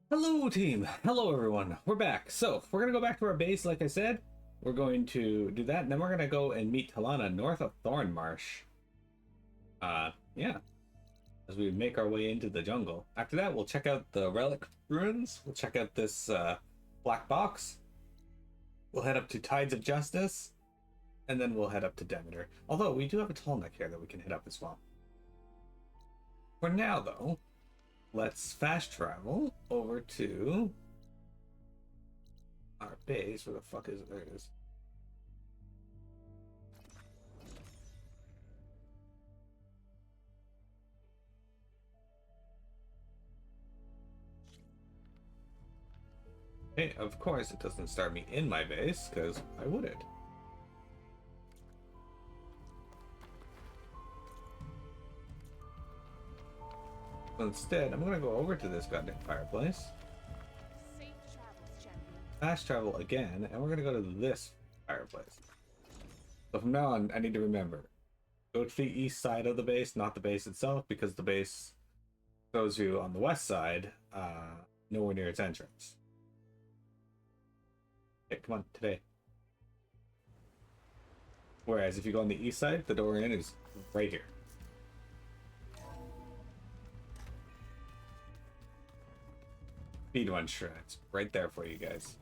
Hello, team. Hello, everyone. We're back. So, we're going to go back to our base, like I said. We're going to do that, and then we're going to go and meet Talanah north of Thornmarsh. Yeah, as we make our way into the jungle. After that, we'll check out the relic ruins. We'll check out this black box. We'll head up to Tides of Justice, and then we'll head up to Demeter. Although, we do have a Talanah here that we can hit up as well. For now, though, let's fast travel over to our base. Where the fuck is it? There it is. Hey, of course it doesn't start me in my base, because why would it? Instead, I'm gonna go over to this goddamn fireplace. Safe travels, champion. Fast travel again, and we're gonna go to this fireplace. So from now on, I need to remember, go to the east side of the base, not the base itself, because the base shows you on the west side, nowhere near its entrance. Okay, come on, today. Whereas if you go on the east side, the door in is right here. Speed one shreds, right there for you guys.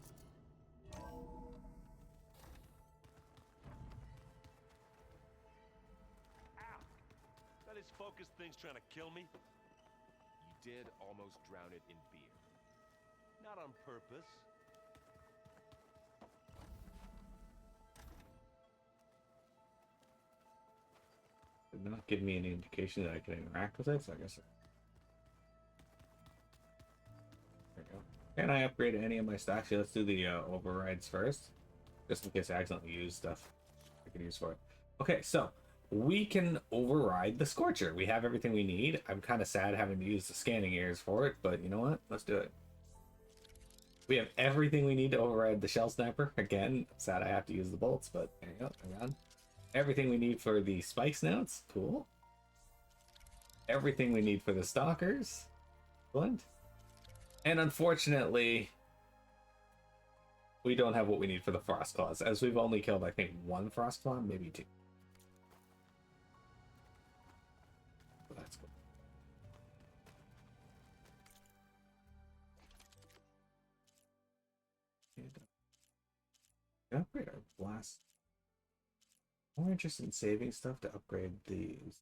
That is focused things trying to kill me? You did almost drown it in beer. Not on purpose. Did not give me any indication that I can interact with it, so I guess. There we go. Can I upgrade any of my stocks? Yeah, let's do the overrides first, just in case I accidentally use stuff I can use for it. Okay, so we can override the Scorcher. We have everything we need. I'm kind of sad having to use the scanning ears for it, but you know what? Let's do it. We have everything we need to override the Shell Sniper. Again, sad I have to use the bolts, but there you go. Hang on. Everything we need for the Spike Snouts. Cool. Everything we need for the Stalkers. Excellent. And unfortunately, we don't have what we need for the Frost Claws, as we've only killed, I think, one Frost Claw, maybe two. So that's cool. And upgrade our blast. More interested in saving stuff to upgrade these.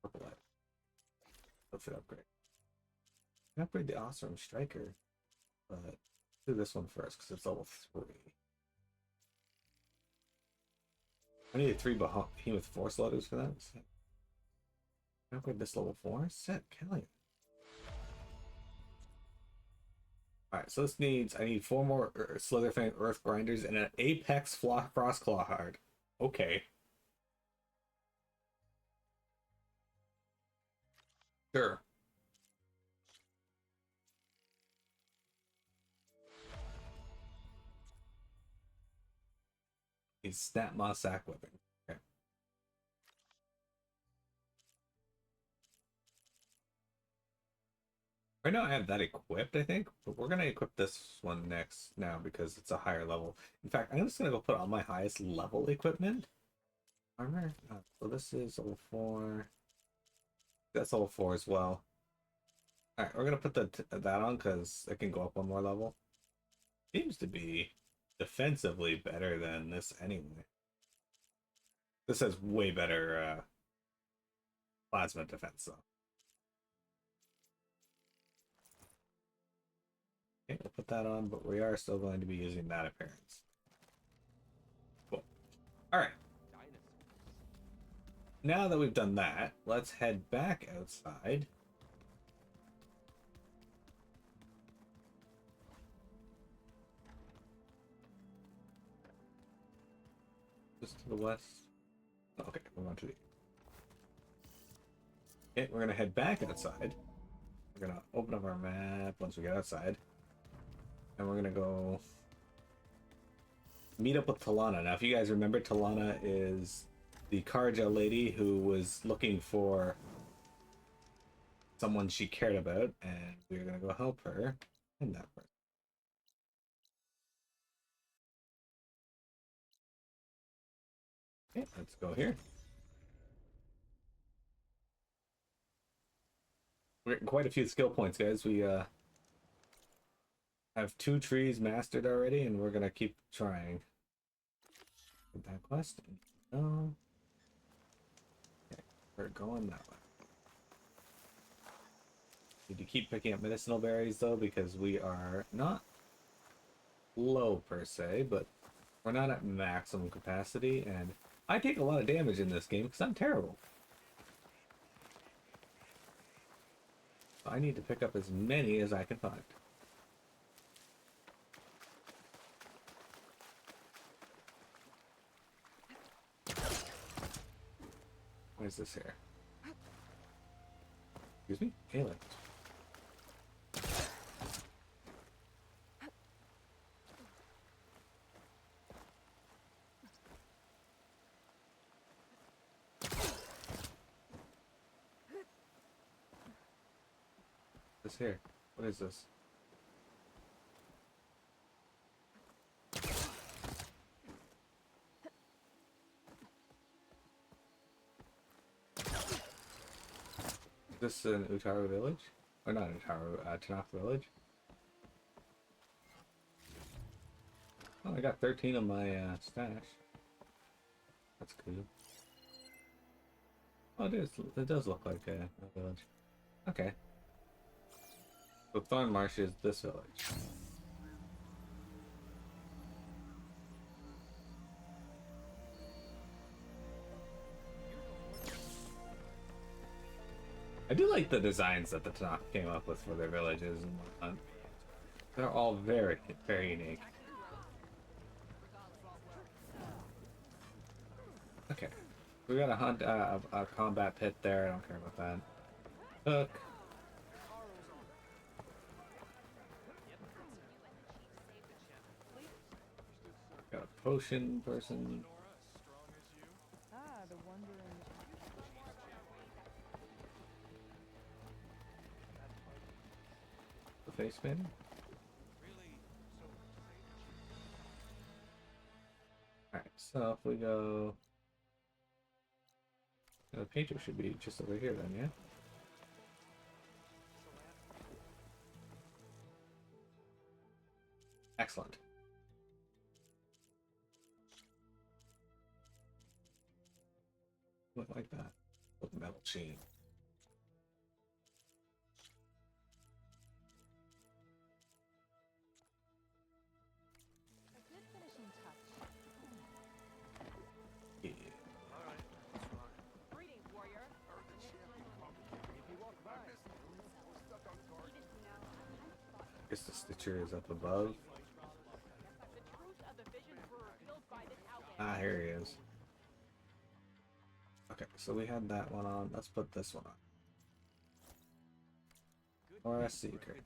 Purple light. Outfit upgrade. Upgrade the Awesome Striker, but do this one first because it's level 3. I need a 3 behemoth force loaders for that. Upgrade this level 4. Sick, hell yeah. Alright, so this needs, I need 4 more Slitherfang Earth Grinders and an Apex Frost Claw Hard. Okay. Sure. He's Snap Maw Sack Whipping. Okay. Right now I have that equipped, I think, but we're gonna equip this one next now because it's a higher level. In fact, I'm just gonna go put on my highest level equipment. Armor. So this is level 4. That's level 4 as well. Alright, we're gonna put that on because it can go up one more level. Seems to be defensively better than this anyway. This has way better plasma defense though. Okay, we'll put that on, but we are still going to be using that appearance. Cool. Alright. Now that we've done that, let's head back outside. Just to the west. Okay, we're on to the. Okay, we're gonna head back outside. We're gonna open up our map once we get outside. And we're gonna go meet up with Talanah. Now, if you guys remember, Talanah is the Karja lady who was looking for someone she cared about, and we're gonna go help her in that part. Okay, let's go here. We're getting quite a few skill points, guys. We have 2 trees mastered already, and we're gonna keep trying. Get that quest. No. Okay, we're going that way. Need to keep picking up medicinal berries though, because we are not low per se, but we're not at maximum capacity, and I take a lot of damage in this game because I'm terrible. So I need to pick up as many as I can find. What is this here? Excuse me? Alien. This here. What is this? Is this an Utaru village? Or not Utaru, Talanah village? Oh, I got 13 on my stash. That's cool. Oh, it does look like a village. Okay. So Thornmarsh is this village. I do like the designs that the Talanah came up with for their villages and whatnot. They're all very, very unique. Okay. We gotta hunt a combat pit there. I don't care about that. Hook. Got a potion person. The wandering. The face spin. Alright, so if we go. The painter should be just over here then, yeah? Excellent. Look like that. With metal sheen. A good finishing touch. Yeah. Greetings, warrior. Guess the Stitcher is up above. The truth of the visions were revealed by this outlet. Ah, here he is. Okay, so we had that one on. Let's put this one on. Or a secret.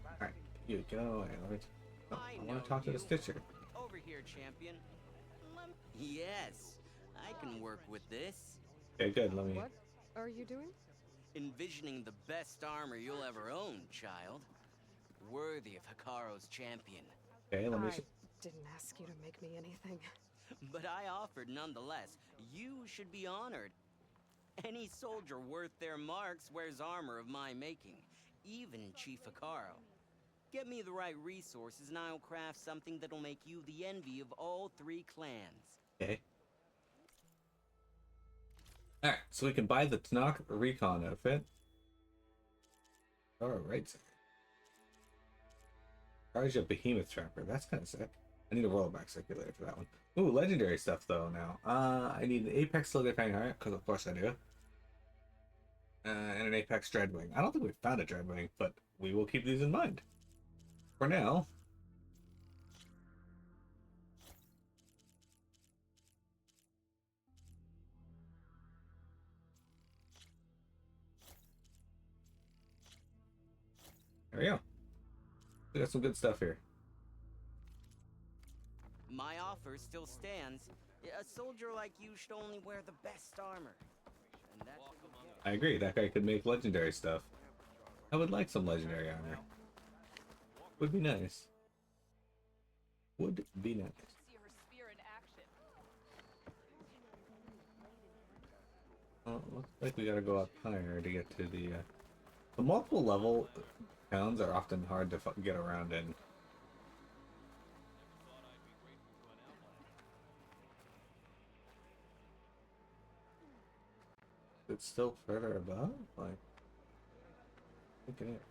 Alright, you go. I want to talk to the Stitcher. Over here, champion. Yes, I can work with this. Okay, good. Let me. What are you doing? Envisioning the best armor you'll ever own, child. Worthy of Hikaru's champion. Okay, let me. I didn't ask you to make me anything. But I offered nonetheless. You should be honored. Any soldier worth their marks wears armor of my making, even Chief Hikaru. Get me the right resources and I'll craft something that'll make you the envy of all 3 clans. Okay. Alright, so we can buy the Talanah Recon outfit. Alright. Charge a Behemoth Trapper. That's kind of sick. I need a rollback circulator for that one. Ooh, legendary stuff though now. I need an Apex Solidifying Heart, because of course I do. And an Apex Dreadwing. I don't think we've found a Dreadwing, but we will keep these in mind. For now. There we go. We got some good stuff here. My offer still stands. A soldier like you should only wear the best armor. I agree, that guy could make legendary stuff. I would like some legendary armor. Would be nice. Would be nice. See her spear in action. Well, looks like we gotta go up higher to get to the multiple level towns are often hard to get around in. It's still further above? Like, look at it.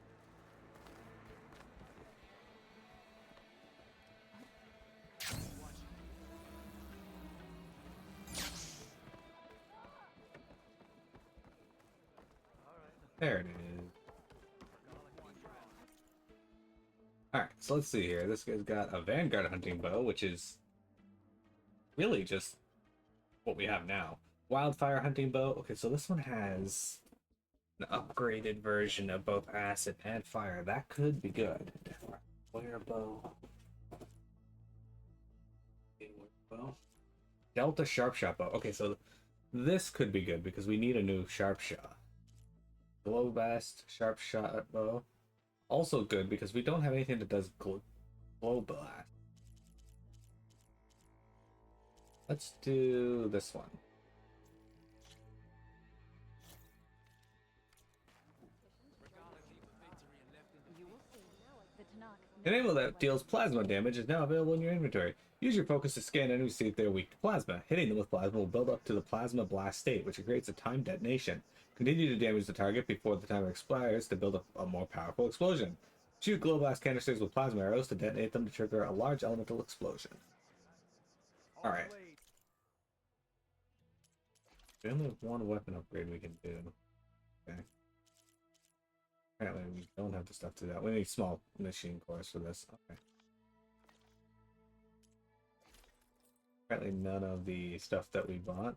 There it is. Alright, so let's see here. This guy's got a Vanguard hunting bow, which is really just what we have now. Wildfire hunting bow. Okay, so this one has an upgraded version of both acid and fire. That could be good. Fire bow. Delta sharp shot bow. Okay, so this could be good because we need a new sharp shot. Glow Blast, Sharp Shot Bow. Also good because we don't have anything that does Glow Blast. Let's do this one. An ammo that deals plasma damage is now available in your inventory. Use your focus to scan enemies to see if they're weak to plasma. Hitting them with plasma will build up to the plasma blast state, which creates a timed detonation. Continue to damage the target before the timer expires to build up a more powerful explosion. Shoot glow blast canisters with plasma arrows to detonate them to trigger a large elemental explosion. Alright. We only have one weapon upgrade we can do. Okay. Apparently we don't have the stuff to do that. We need small machine cores for this. Okay. Apparently none of the stuff that we bought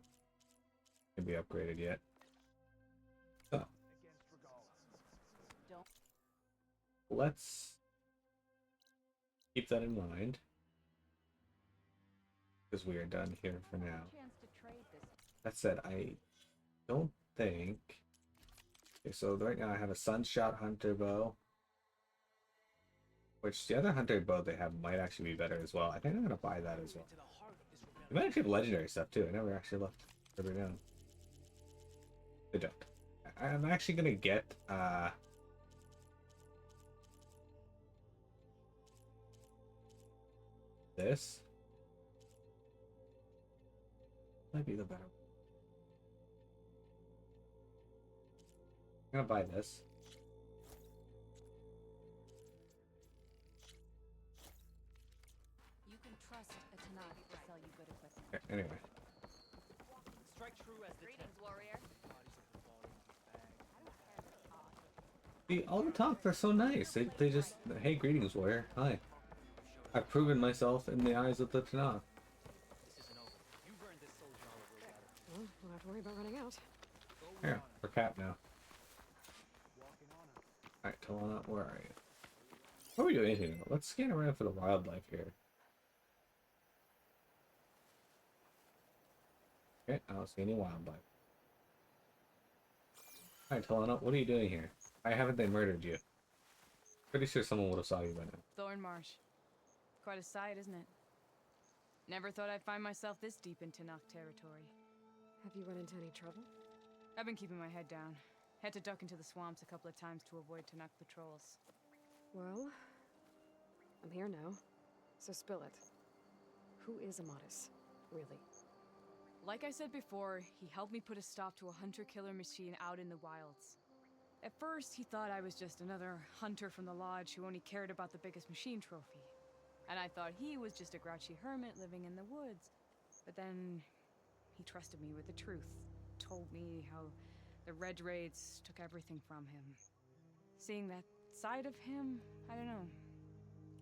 can be upgraded yet. So let's keep that in mind. Because we are done here for now. That said, I don't think... Okay, so right now I have a Sunshot Hunter Bow. Which the other Hunter Bow they have might actually be better as well. I think I'm going to buy that as well. They might actually have legendary stuff too. I never actually looked further down. They don't. I'm actually going to get... this. Might be the better one. I'm gonna buy this. You can trust a Talanah to sell you good equipment. Okay, anyway. Strike true as the Greetings, warrior. All the talk, they're so nice. They just, hey, greetings, warrior. Hi. I've proven myself in the eyes of the Talanah. Well, we'll have to worry about running out. Here, we're capped now. Alright, Talanah, where are you? Before we do anything, let's scan around for the wildlife here. Okay, I don't see any wildlife. Alright, Talanah, what are you doing here? Why haven't they murdered you? Pretty sure someone would have saw you by now. Thornmarsh. Quite a sight, isn't it? Never thought I'd find myself this deep in Talanah territory. Have you run into any trouble? I've been keeping my head down. Had to duck into the swamps a couple of times to avoid Talanah patrols. Well, I'm here now, so spill it. Who is Amatis, really? Like I said before, he helped me put a stop to a hunter-killer machine out in the wilds. At first, he thought I was just another hunter from the lodge who only cared about the biggest machine trophy. And I thought he was just a grouchy hermit living in the woods. But then, he trusted me with the truth. Told me how the Red Raids took everything from him. Seeing that side of him, I don't know,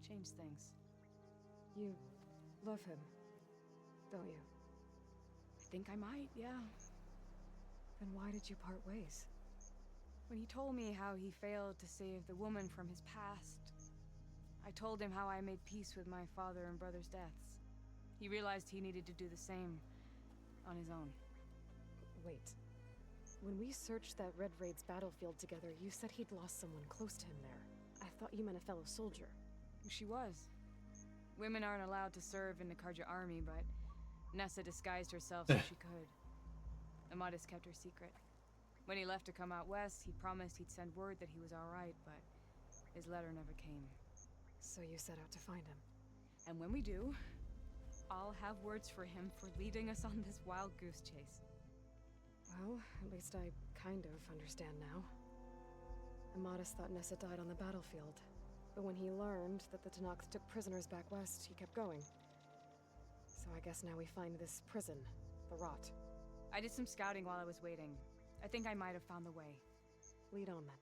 changed things. You love him, don't you? I think I might, yeah. Then why did you part ways? When he told me how he failed to save the woman from his past, I told him how I made peace with my father and brother's deaths. He realized he needed to do the same on his own. Wait. When we searched that Red Raid's battlefield together, you said he'd lost someone close to him there. I thought you meant a fellow soldier. She was. Women aren't allowed to serve in the Karja army, but Nessa disguised herself so she could. Amadis kept her secret. When he left to come out west, he promised he'd send word that he was alright, but his letter never came. So you set out to find him. And when we do, I'll have words for him for leading us on this wild goose chase. Well, at least I kind of understand now. Amadis thought Nessa died on the battlefield. But when he learned that the Tanakh took prisoners back west, he kept going. So I guess now we find this prison, the Rot. I did some scouting while I was waiting. I think I might have found the way. Lead on then.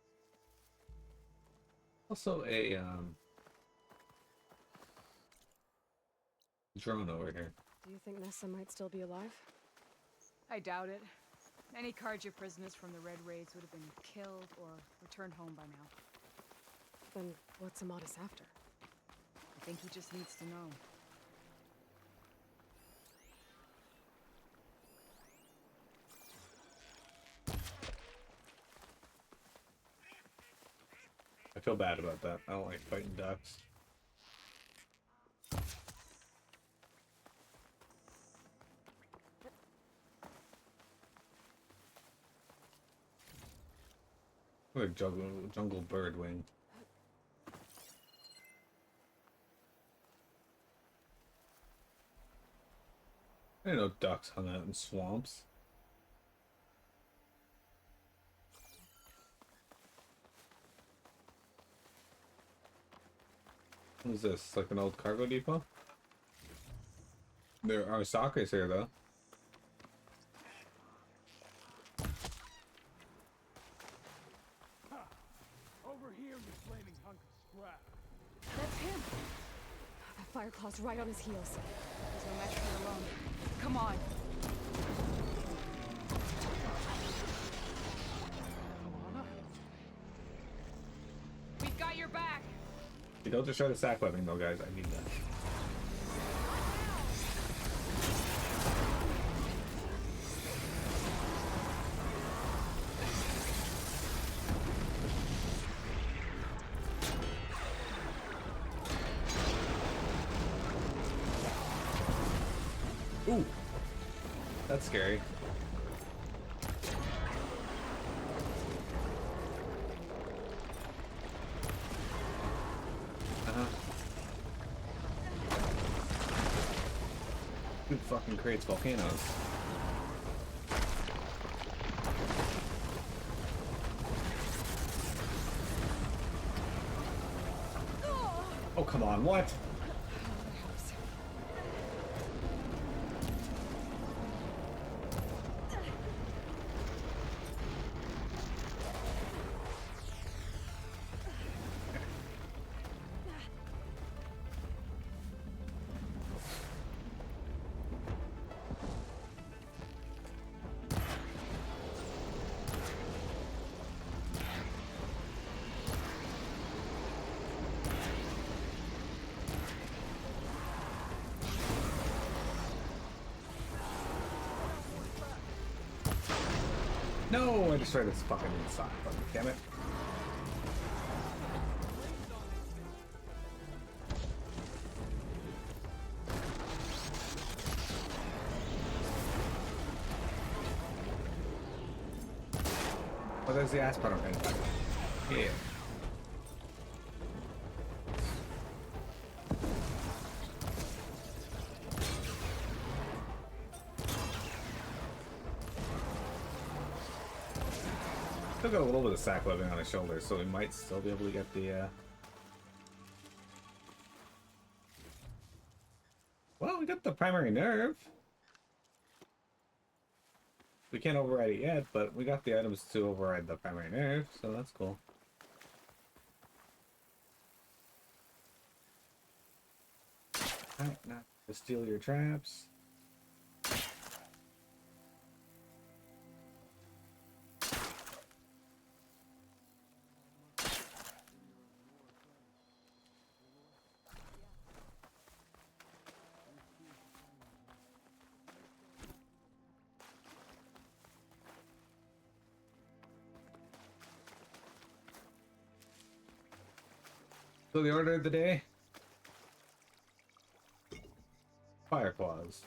Also a drone over here. Do you think Nessa might still be alive? I doubt it. Any Karja prisoners from the Red Raids would have been killed or returned home by now. Then what's Amadis after? I think he just needs to know. I feel bad about that. I don't like fighting ducks. What a jungle bird wing. I didn't know ducks hung out in swamps. What is this? Like an old cargo depot? There are stalkers here though. Over here, you flaming hunk of scrap. That's him! That Fireclaw's right on his heels. There's no match for her alone. Come on! Talanah? We've got your back! You don't destroy the sack webbing though, guys. I need that. Ooh, that's scary. Who fucking creates volcanoes? Oh, come on, what? No, I destroyed this fucking inside. Damn it. Oh, there's the aspartame. Yeah. Still got a little bit of sack webbing on his shoulder, so we might still be able to get the, Well, we got the primary nerve. We can't override it yet, but we got the items to override the primary nerve, so that's cool. Alright, now to steal your traps. So the order of the day? Fire claws.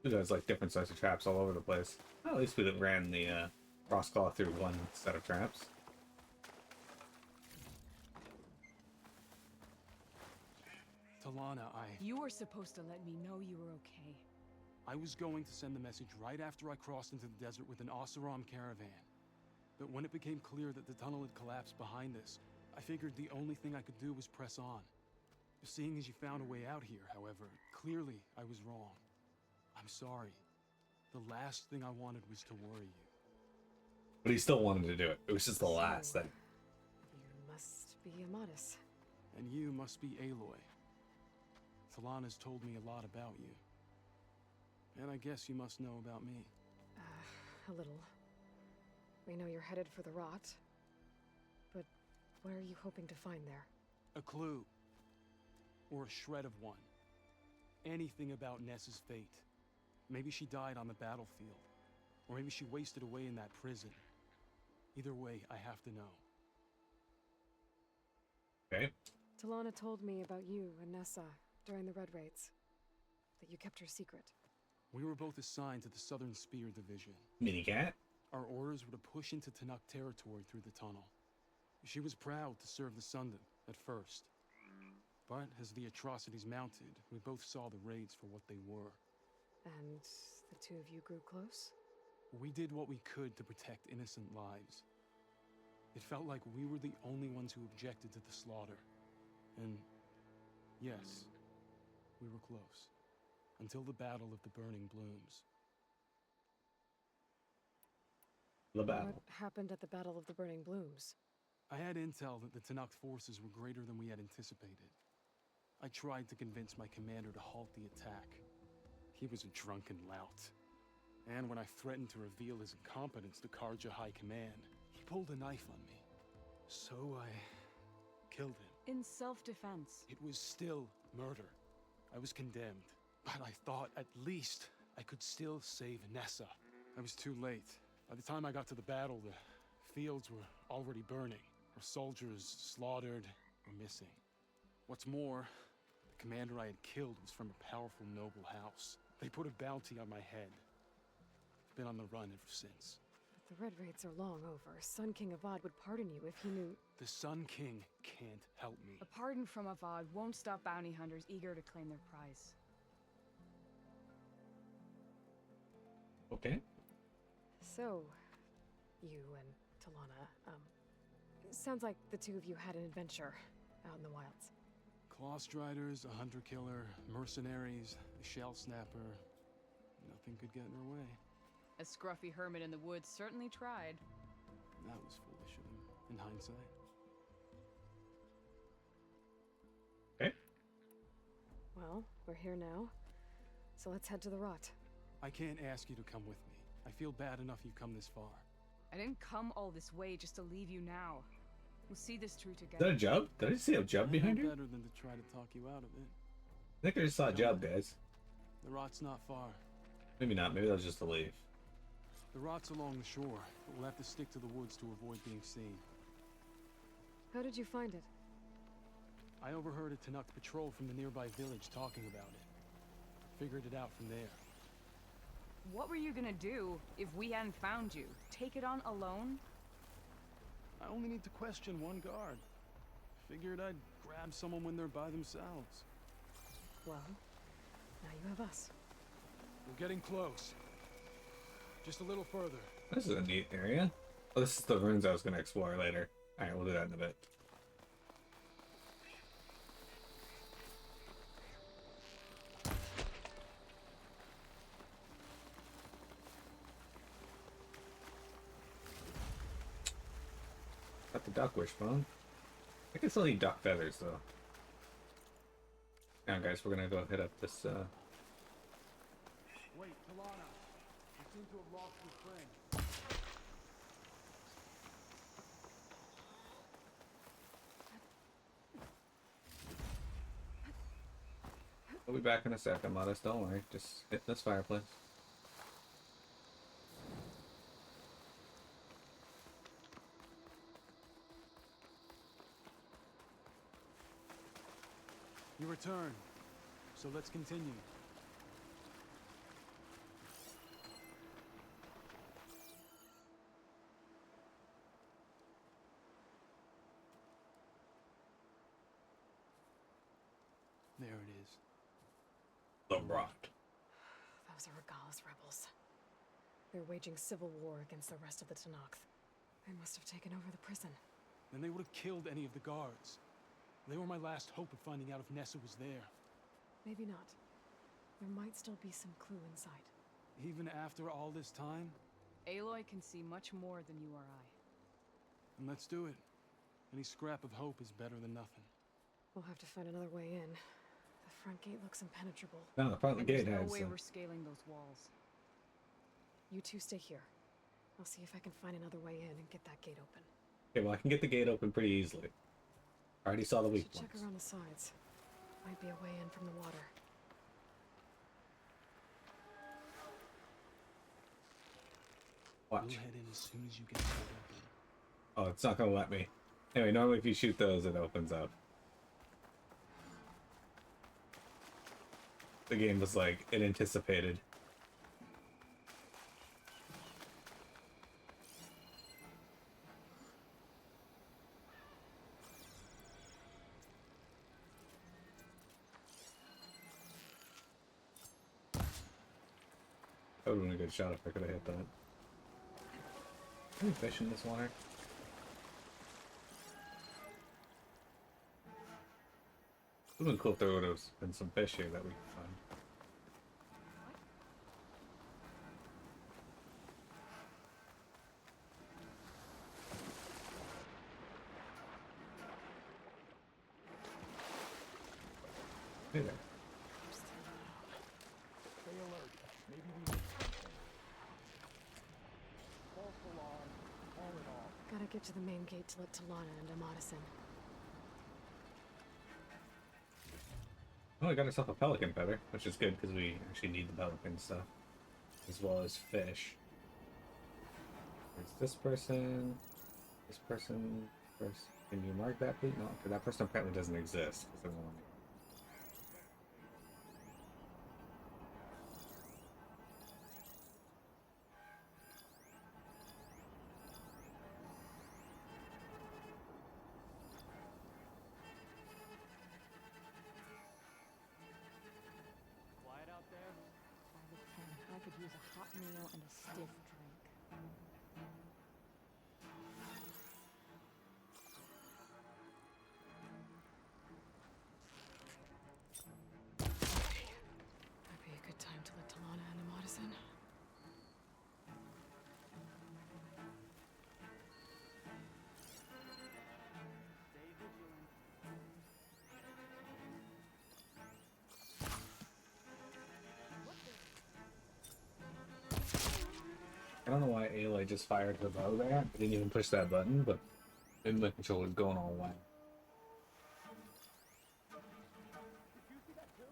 You guys like different sizes of traps all over the place. Well, at least we ran the cross claw through one set of traps. Talanah, You were supposed to let me know you were okay. I was going to send the message right after I crossed into the desert with an Oseram caravan. But when it became clear that the tunnel had collapsed behind us, I figured the only thing I could do was press on. Seeing as you found a way out here, however, clearly I was wrong. I'm sorry. The last thing I wanted was to worry you. But he still wanted to do it. It was just the last So, thing. You must be Amadis. And you must be Aloy. Talanah's told me a lot about you. And I guess you must know about me. A little. We know you're headed for the rot. But what are you hoping to find there? A clue. Or a shred of one. Anything about Ness's fate. Maybe she died on the battlefield. Or maybe she wasted away in that prison. Either way, I have to know. Okay. Talanah told me about you and Nessa during the Red Raids. That you kept her secret. We were both assigned to the Southern Spear Division. Minicat? Our orders were to push into Tanakh territory through the tunnel. She was proud to serve the Sundom at first. But as the atrocities mounted, we both saw the raids for what they were. And the two of you grew close? We did what we could to protect innocent lives. It felt like we were the only ones who objected to the slaughter. And yes, we were close. Until the Battle of the Burning Blooms. The battle. What happened at the Battle of the Burning Blooms? I had intel that the Tanakh forces were greater than we had anticipated. I tried to convince my commander to halt the attack. He was a drunken lout. And when I threatened to reveal his incompetence to Karja High Command, he pulled a knife on me. So I killed him. In self-defense. It was still murder. I was condemned. But I thought at least I could still save Nessa. I was too late. By the time I got to the battle, the fields were already burning. Our soldiers slaughtered or missing. What's more, the commander I had killed was from a powerful noble house. They put a bounty on my head. I've been on the run ever since. But the Red Raids are long over. Sun King Avad would pardon you if he knew... The Sun King can't help me. A pardon from Avad won't stop bounty hunters eager to claim their prize. Okay. So, you and Talanah, sounds like the two of you had an adventure out in the wilds. Clawstriders, a hunter-killer, mercenaries, a shell snapper. Nothing could get in her way. A scruffy hermit in the woods certainly tried. That was foolish of him, in hindsight. Okay. Well, we're here now, so let's head to the rot. I can't ask you to come with me. I feel bad enough you've come this far. I didn't come all this way just to leave you now. We'll see this through Is that together. a Jub? Did I see a Jub behind No her? better than to try to talk you out of it. I think I just saw a Jub, guys. The rot's not far. Maybe not. Maybe that was just a leaf. The rot's along the shore, but we'll have to stick to the woods to avoid being seen. How did you find it? I overheard a Tanakh patrol from the nearby village talking about it. Figured it out from there. What were you gonna do if we hadn't found you? Take it on alone? I only need to question one guard. Figured I'd grab someone when they're by themselves. Well, now you have us. We're getting close. Just a little further. This is a neat area. Oh, this is the ruins I was going to explore later. Alright, we'll do that in a bit. Got the duck wishbone. I can still eat duck feathers though. Now guys, we're gonna go hit up this Wait, Talanah. You seem to have lost your friend. We'll be back in a second, Modest, don't worry. Just hit this fireplace. return. So let's continue. There it is. The Rock. Those are Regal's rebels. They're waging civil war against the rest of the Tanakh. They must have taken over the prison. Then they would have killed any of the guards. They were my last hope of finding out if Nessa was there. Maybe not. There might still be some clue inside. Even after all this time? Aloy can see much more than you or I. Then let's do it. Any scrap of hope is better than nothing. We'll have to find another way in. The front gate looks impenetrable. No, the front And gate there's no has. way we're scaling those walls. You two stay here. I'll see if I can find another way in and get that gate open. Okay, well I can get the gate open pretty easily. I already saw the weak Should check ones. around the sides. Might be a way in from the water. We'll Watch. head in as soon as you get the gate open. Oh, it's not gonna let me. Anyway, normally if you shoot those, it opens up. The game was like, it anticipated. That would have been a good shot if I could have hit that. Any fish in this water? It would have been cool if there would have been some fish here that we could find. Hey there. Stay alert. Maybe these false alarm, all in all. Gotta get to the main gate to let Talanah and Amadis in. Oh, I got ourselves a pelican feather, which is good because we actually need the pelican stuff, as well as fish. There's this person, this person. Can you mark that, please? No, because that person apparently doesn't exist. Because they won't. Quiet out there? 5 of 10. I could use a hot meal and a stiff drink. Might be a good time to let Talanah and Amadis in. Stay vigilant. I don't know why Aloy just fired her bow there. I didn't even push that button, but maybe my controller's going all wild. Did you see that too?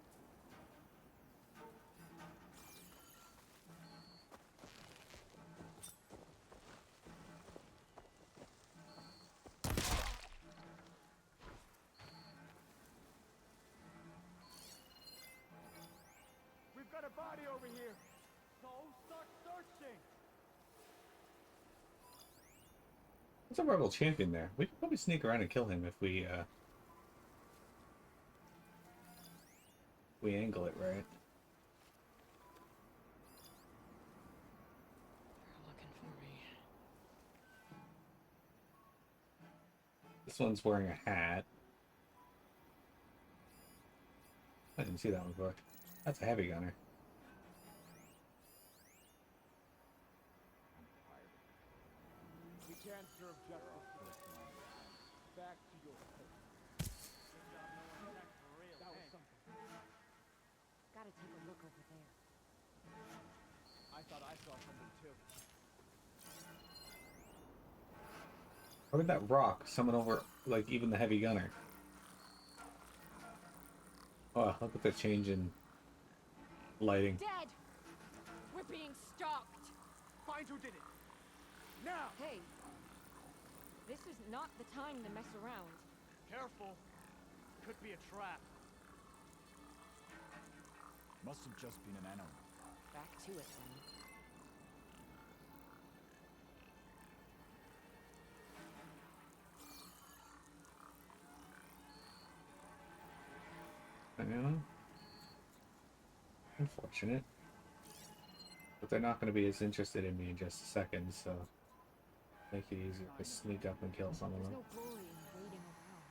We've got a body over here. So start searching. There's a rebel champion there. We could probably sneak around and kill him if we angle it right. They're looking for me. This one's wearing a hat. I didn't see that one before. That's a heavy gunner. We can't serve justice to this man. Back to your post. Good job knowing that for real. That was something. Gotta take a look over there. I thought I saw something too. How did that rock summon over, like, even the heavy gunner? Oh, look at the change in lighting. Dead! We're being stalked! Find who did it. Now! Hey, this is not the time to mess around. Careful. Could be a trap. Must have just been an animal. Back to it then. Yeah. Unfortunate. But they're not going to be as interested in me in just a second, so make it easier to sneak up and kill some of There's them. no glory in waiting around.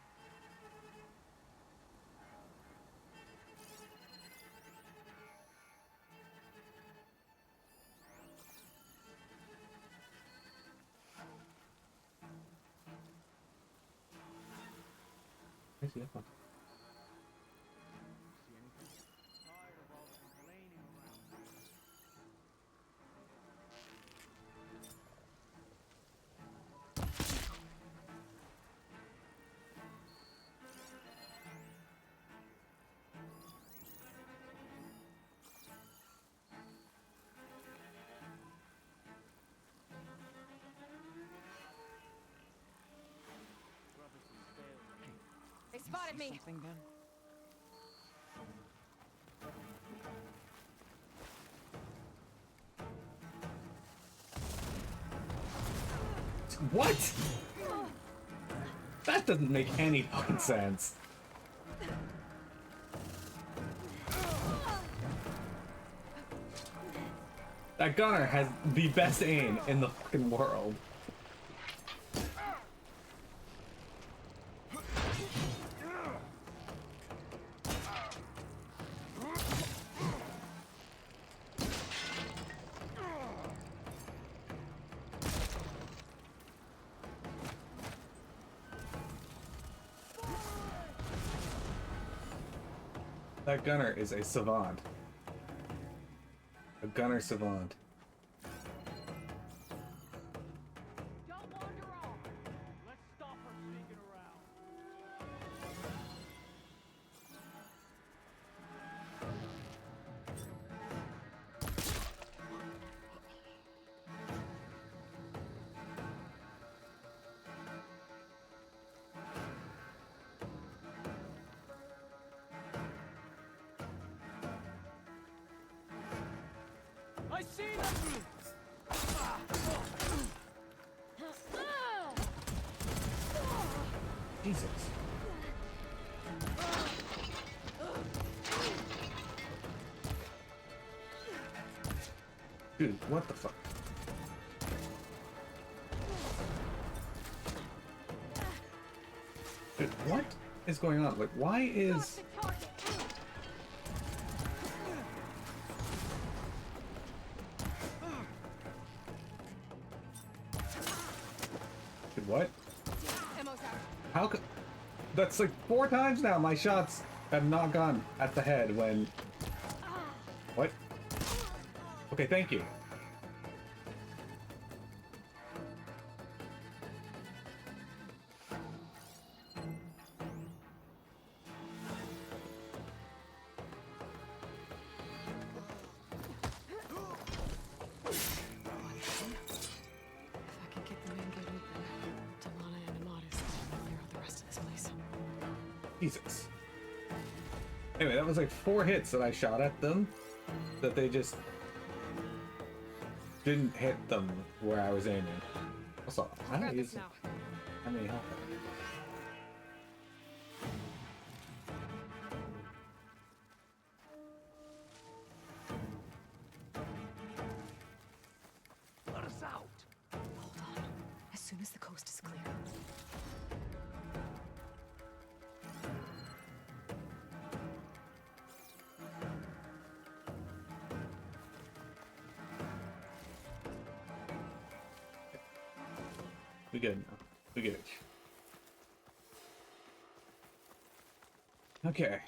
Where's the other one? See anything? Tired of all the complaining around here. Brothers will fail me. They spotted me. Something then? What? That doesn't make any fucking sense. That gunner has the best aim in the fucking world. That gunner is a savant. A gunner savant. Don't wander off! Let's stop her sneaking around. I see them! Jesus. Dude, what the fuck? Dude, what is going on? Like, why is... Dude, what? Ammo's out. How could... That's like 4 times now my shots have not gone at the head when... What? Okay, thank you. If I can get the main gate open, Talanah and Amatis can clear out the rest of this place. Jesus. Anyway, that was like 4 hits that I shot at them that they just didn't hit them where I was aiming. Also, how Grab is this now. how many health? Let us out! Hold on. As soon as the coast is clear. We good now. We good. Okay.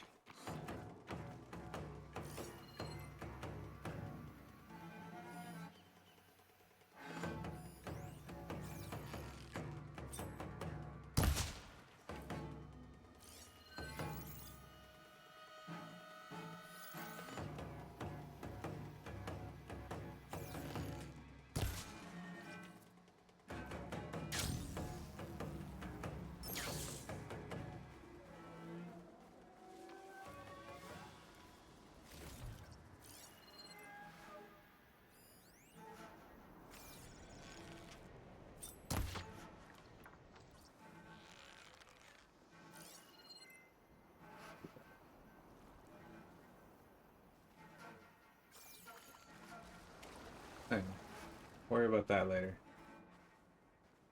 worry about that later.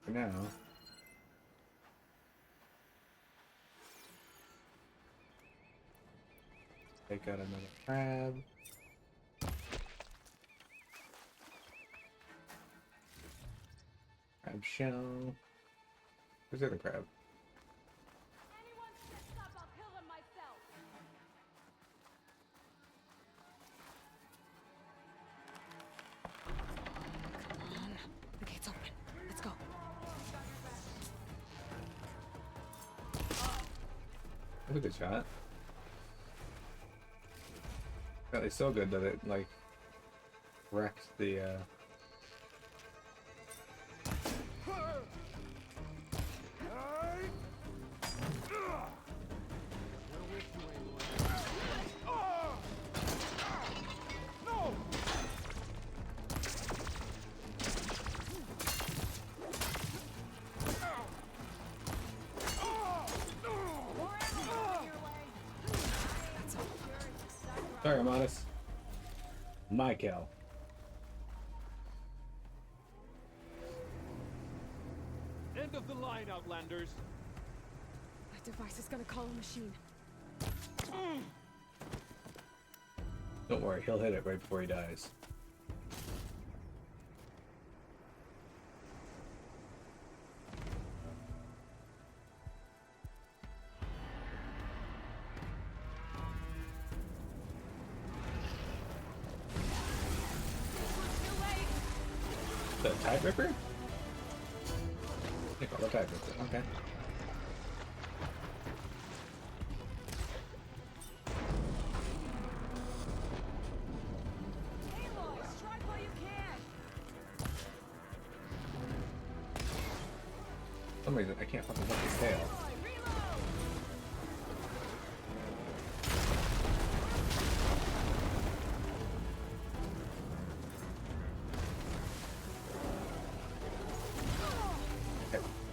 For now. Take out another crab. Crab shell. Where's the other crab? Anyone steps up, I'll kill him myself. Come on. The gate's open. Let's go. That's a good shot. God, it's so good that it like wrecked the Sorry, Amatis. My kill. End of the line, Outlanders. That device is gonna call a machine. Don't worry, he'll hit it right before he dies. The Tide Ripper? They call the Tide Ripper. Okay. Aloy, strike while you can. For some reason, I can't fucking hook his tail. Aloy, reload.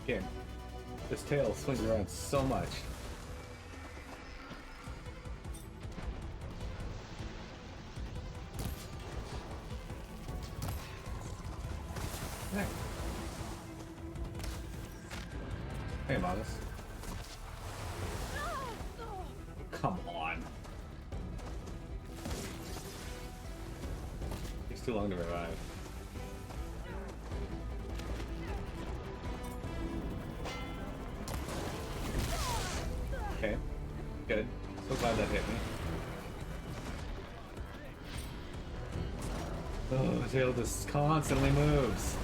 Again, this tail swings around so much. Hey. Hey, Modest. Come on. Takes too long to revive. Okay, good. So glad that hit me. Oh, the tail just constantly moves.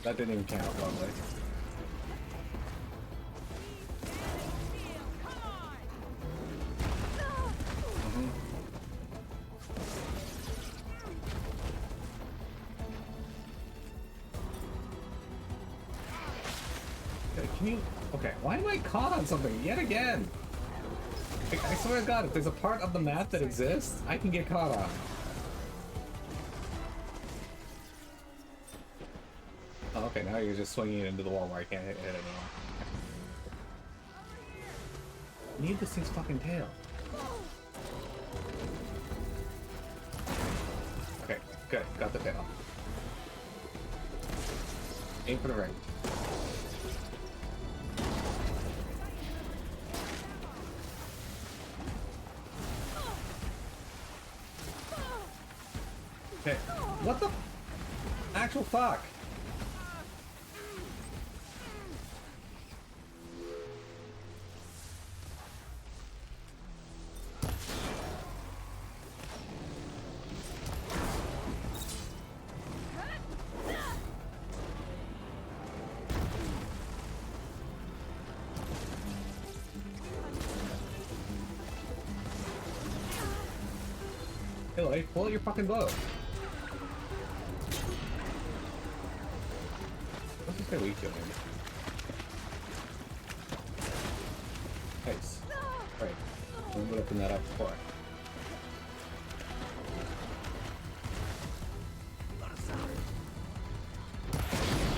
That didn't even count, lovely. Can you... Okay, why am I caught on something yet again? Like, I swear to God, if there's a part of the map that exists, I can get caught on. Oh, okay, now you're just swinging it into the wall where I can't hit it anymore. I need this thing's fucking tail. Okay, good. Got the tail. Aim for the ring. Okay, what the actual fuck? Hey, like, pull out your fucking bow. What's this guy weak to him? Nice. Alright. We would open that up before.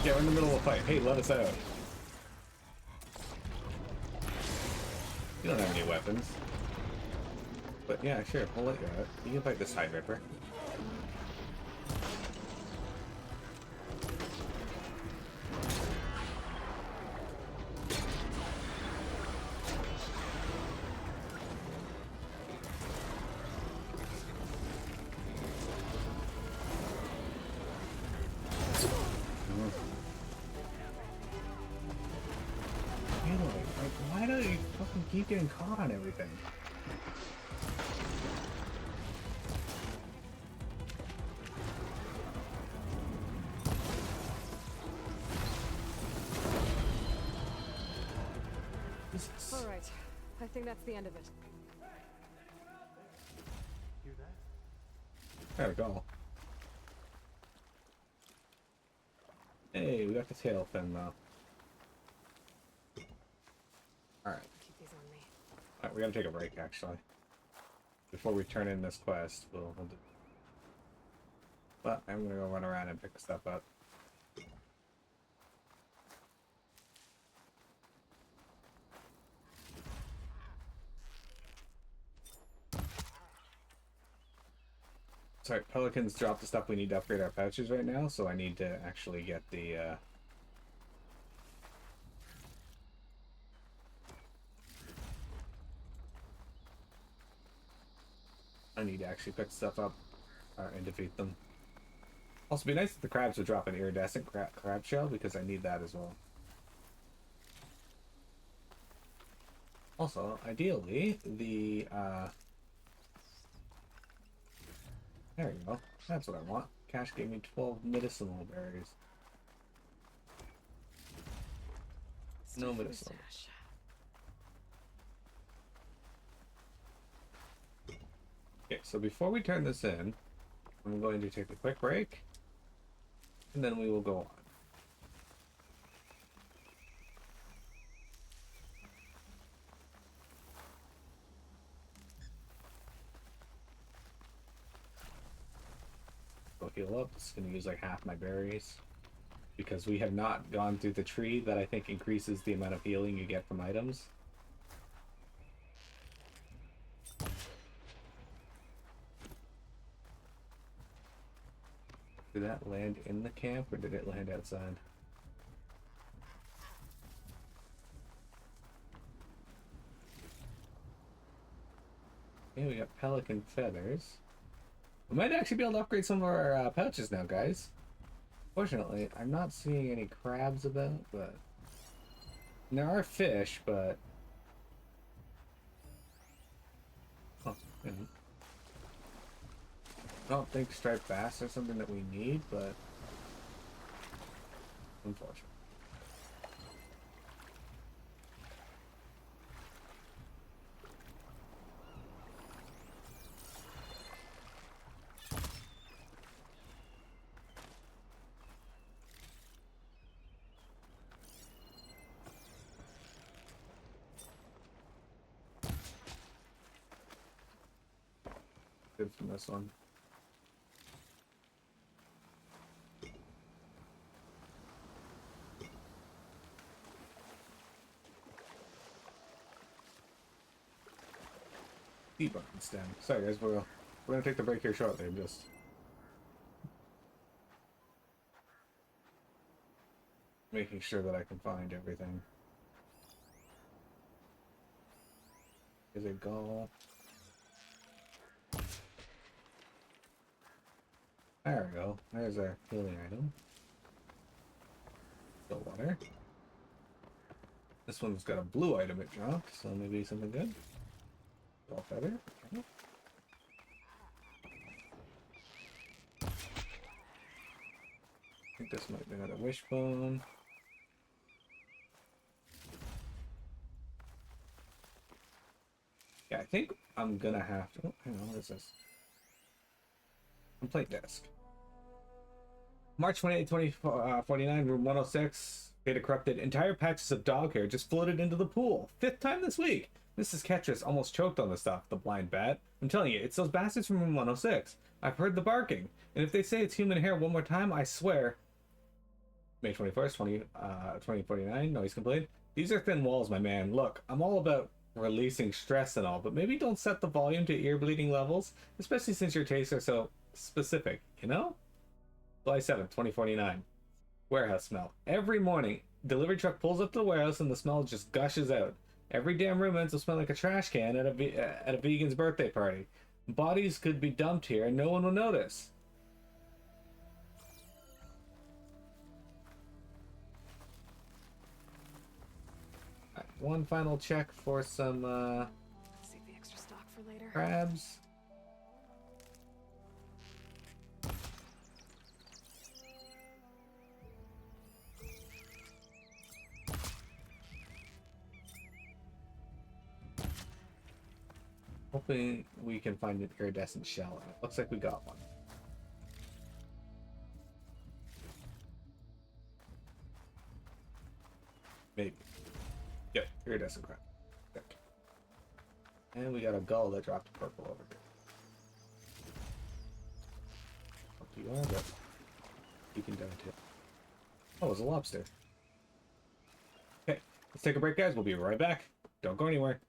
Yeah, we're in the middle of a fight. Hey, let us out. You don't have any weapons. But yeah, sure, we'll let you out. You can fight this Tide Ripper. keep getting caught on everything. Jesus. All right. I think that's the end of it. Hear that? There we go. Hey, we got the tail fin though. Alright. Keep these on me. Alright, we gotta take a break actually. Before we turn in this quest, we'll do... But I'm gonna go run around and pick the stuff up. Sorry, Pelicans drop the stuff we need to upgrade our pouches right now, so I need to actually get the, I need to actually pick stuff up and defeat them. Also, it'd be nice if the crabs would drop an iridescent crab shell, because I need that as well. Also, ideally, the, there we go. That's what I want. Cash gave me 12 medicinal berries. No medicinal. Stash. Okay, so before we turn this in, I'm going to take a quick break, and then we will go on. Go heal up. It's going to use like half my berries, because we have not gone through the tree that I think increases the amount of healing you get from items. Did that land in the camp, or did it land outside? Okay, we got pelican feathers. We might actually be able to upgrade some of our pouches now, guys. Fortunately, I'm not seeing any crabs about, but... And there are fish, but... Huh. I don't think striped bass are something that we need, but unfortunate. Good from this one. Debug stem. Sorry guys, we're gonna take the break here shortly. I'm just making sure that I can find everything. Is it go? There we go. There's our healing item. Still water. This one's got a blue item it dropped, so maybe something good. All feather. Okay. I think this might be another wishbone. Yeah, I think I'm gonna have to. Oh, hang on, what is this? Complaint desk. March 28, 2049, room 106. Data corrupted. Entire patches of dog hair just floated into the pool. 5th time this week. Mrs. Ketris almost choked on the stuff, the blind bat. I'm telling you, it's those bastards from room 106. I've heard the barking. And if they say it's human hair one more time, I swear. May 21st, 2049, noise complaint. These are thin walls, my man. Look, I'm all about releasing stress and all, but maybe don't set the volume to ear bleeding levels, especially since your tastes are so specific, you know? July 7th, 2049. Warehouse smell. Every morning, delivery truck pulls up to the warehouse and the smell just gushes out. Every damn room ends up smelling like a trash can at a vegan's birthday party. Bodies could be dumped here and no one will notice. one final check for some Save the extra stock for later. crabs. Hoping we can find an iridescent shell. It looks like we got one. Maybe. Yep, iridescent crab. Okay. And we got a gull that dropped purple over here. Up you are, but you can dive too. Oh, it's a lobster. Okay, let's take a break, guys. We'll be right back. Don't go anywhere.